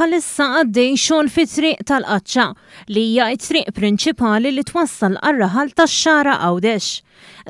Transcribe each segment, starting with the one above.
bħalissa għaddej xogħol fit-triq tal-Qaċċa li hija t-triq prinċipali li twassal għar-raħal tax-Xara Għawdex.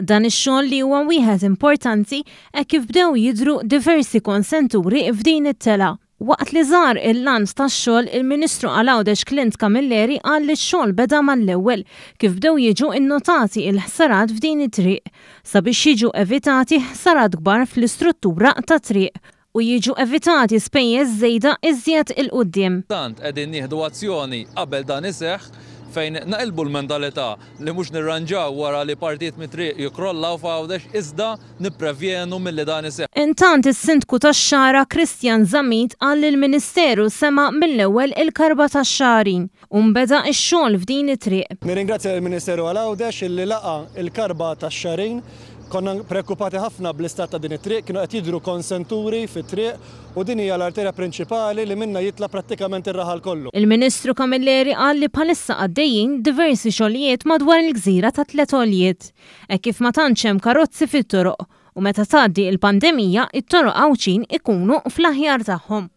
Dan ix-xogħol li huwa wieħed importanti hekk kif bdew jidhru diversi konsenturi f'din it-tela. Waqt li żar il-lanz tax-xogħol il-Ministru għal Għawdex Klint Camilleri qal li x-xogħol beda mal-ewwel kif bdew jiġu innotati l-ħsarat f'din it-triq sabiex jiġu evitati ħsarat kbar fl-istruttura ta' triq u jiġu evitati spejjeż żejda iżjed il-qudiem. Tant qegħdin nieħdu azzjoni qabel dan iseħħ fejn naqilbu l-mentalità li mhux nirranġaw wara li partijiet mit-triq jikrollaw f'Għawdex iżda nipprevjenu milli dan iseħħ. Intant is-Sindku tax-Xara Kristjan Żamid qal li l-Ministeru sema mill-ewwel il-karba tax-xarin u nbeda x-xogħol f'din it-triq. Nirringrazzja l-Ministeru għal Għawdex illi laqa il-karba tax-xarin. Konna preokkupati ħafna bl-istat ta' din it-triq, kienu qed jidhru konsenturi fit-triq u din hija l-arterja prinċipali li minna jitla prattikament ir-raħal kollu. Il-Ministru Camilleri qal li bħalissa għaddejjin diversi xogħlijiet madwar il-gżira ta' tliet għoljiet. Hekk kif ma tantx hemm karozzi fit-toroq u meta tgħaddi l-pandemija it-toroq għawċin ikunu fl-aħjar tagħhom.